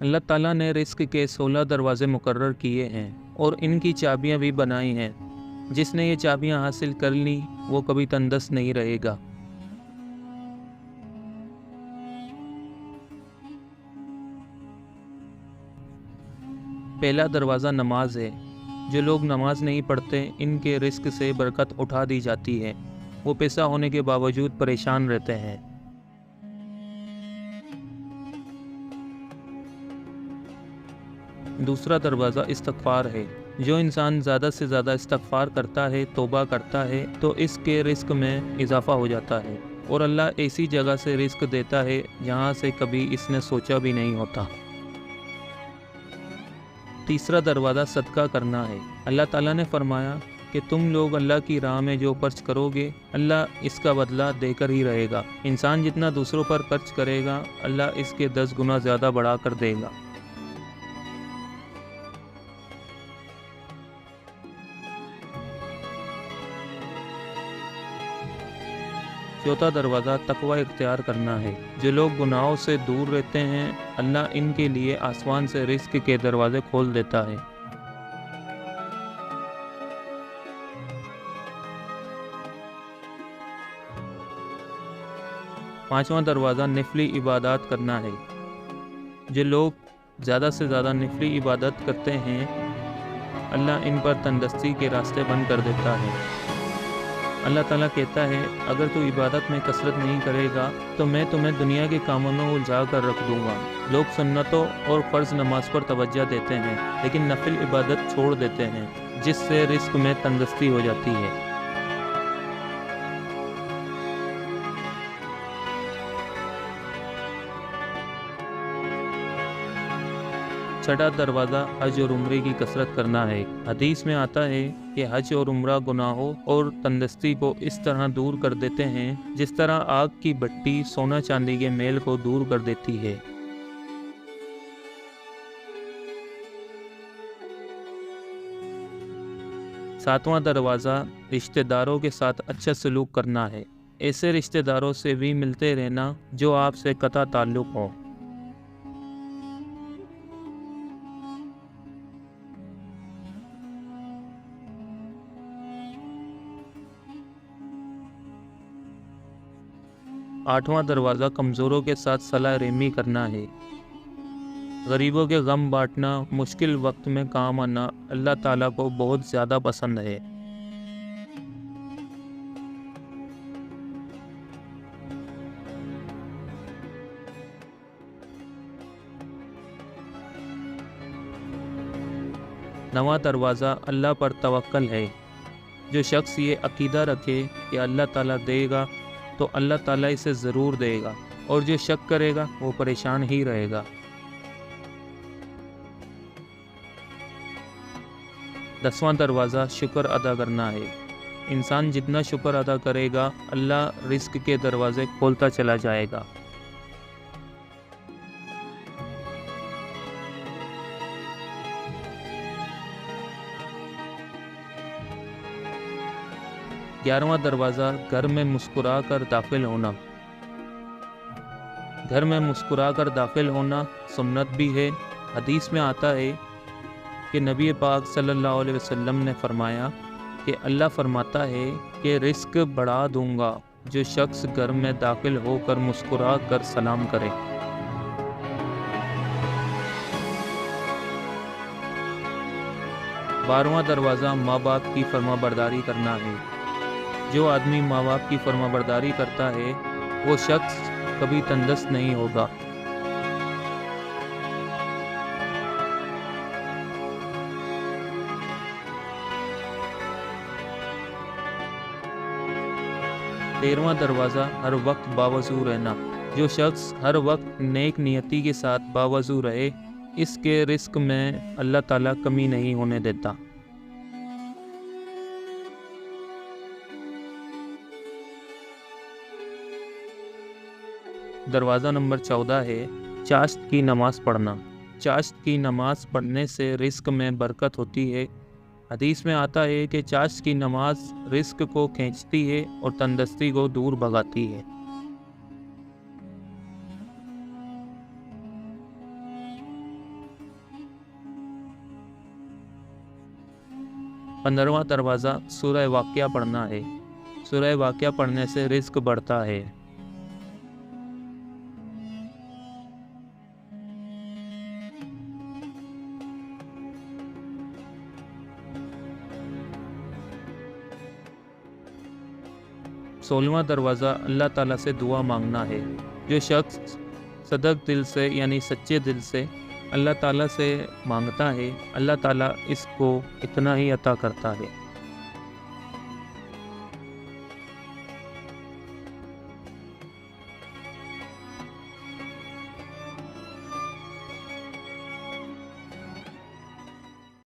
اللہ ताला ने रिस्क के 16 दरवाजे मुकर्रर किए हैं और इनकी चाबियां भी बनाई हैं। जिसने ये चाबियां हासिल कर ली वो कभी तंदुरुस्त नहीं रहेगा। पहला दरवाज़ा नमाज है। जो लोग नमाज नहीं पढ़ते इनके रिस्क से बरकत उठा दी जाती है। वो पैसा होने के बावजूद परेशान रहते हैं। दूसरा दरवाज़ा इस्तग़फ़ार है। जो इंसान ज़्यादा से ज़्यादा इस्तग़फ़ार करता है, तौबा करता है, तो इसके रिस्क में इजाफ़ा हो जाता है और अल्लाह ऐसी जगह से रिस्क देता है जहाँ से कभी इसने सोचा भी नहीं होता। तीसरा दरवाज़ा सदका करना है। अल्लाह ताला ने फरमाया कि तुम लोग अल्लाह की राह में जो खर्च करोगे अल्लाह इसका बदला देकर ही रहेगा। इंसान जितना दूसरों पर खर्च करेगा अल्लाह इसके 10 गुना ज़्यादा बढ़ा कर देगा। चौथा दरवाज़ा तकवा इख्तियार करना है। जो लोग गुनाहों से दूर रहते हैं अल्लाह इनके लिए आसमान से रिस्क के दरवाजे खोल देता है। पांचवा दरवाज़ा नफली इबादत करना है। जो लोग ज़्यादा से ज़्यादा नफली इबादत करते हैं अल्लाह इन पर तंदुरुस्ती के रास्ते बंद कर देता है। अल्लाह ताला कहता है अगर तू इबादत में कसरत नहीं करेगा तो मैं तुम्हें दुनिया के कामों में उलझा कर रख दूंगा। लोग सुन्नतों और फ़र्ज़ नमाज पर तवज्जो देते हैं लेकिन नफिल इबादत छोड़ देते हैं जिससे रिस्क में तंदुरुस्ती हो जाती है। छठा दरवाज़ा हज और उम्रे की कसरत करना है। हदीस में आता है कि हज और उम्रा गुनाहों और तंदुरुस्ती को इस तरह दूर कर देते हैं जिस तरह आग की भट्टी सोना चांदी के मेल को दूर कर देती है। सातवां दरवाज़ा रिश्तेदारों के साथ अच्छा सलूक करना है। ऐसे रिश्तेदारों से भी मिलते रहना जो आपसे कता ताल्लुक़ हो। आठवां दरवाज़ा कमज़ोरों के साथ सलाह रहमी करना है। गरीबों के गम बांटना, मुश्किल वक्त में काम आना अल्लाह ताला को बहुत ज़्यादा पसंद है। नवां दरवाज़ा अल्लाह पर तवक्कल है। जो शख्स ये अकीदा रखे कि अल्लाह ताला देगा तो अल्लाह ताला इसे ज़रूर देगा और जो शक करेगा वो परेशान ही रहेगा। 10वां दरवाज़ा शुक्र अदा करना है। इंसान जितना शुक्र अदा करेगा अल्लाह रिस्क के दरवाज़े खोलता चला जाएगा। ग्यारहवां दरवाज़ा घर में मुस्कुरा कर दाखिल होना। घर में मुस्कुरा कर दाखिल होना सुन्नत भी है। हदीस में आता है कि नबी पाक सल्लल्लाहु अलैहि वसल्लम ने फरमाया कि अल्लाह फरमाता है कि रिस्क बढ़ा दूंगा जो शख्स घर में दाखिल होकर मुस्कुरा कर सलाम करे। बारहवां दरवाज़ा माँ बाप की फरमाबरदारी करना है। जो आदमी माँ बाप की फरमाबरदारी करता है वो शख्स कभी तंदुरुस्त नहीं होगा। तेरहवां दरवाज़ा हर वक्त बावजू रहना। जो शख्स हर वक्त नेक नियति के साथ बावजू रहे इसके रिस्क में अल्लाह ताला कमी नहीं होने देता। दरवाज़ा नंबर 14 है चाश्त की नमाज़ पढ़ना। चाश्त की नमाज़ पढ़ने से रिस्क में बरकत होती है। हदीस में आता है कि चाश्त की नमाज रिस्क को खींचती है और तंदुरुस्ती को दूर भगाती है। 15واں دروازہ سورہ واقعہ پڑھنا ہے۔ سورہ واقعہ پڑھنے سے رزق بڑھتا ہے۔ 16واں دروازہ اللہ تعالیٰ سے دعا مانگنا ہے۔ جو شخص صدق دل سے یعنی سچے دل سے اللہ تعالیٰ سے مانگتا ہے، اللہ تعالیٰ اس کو اتنا ہی عطا کرتا ہے۔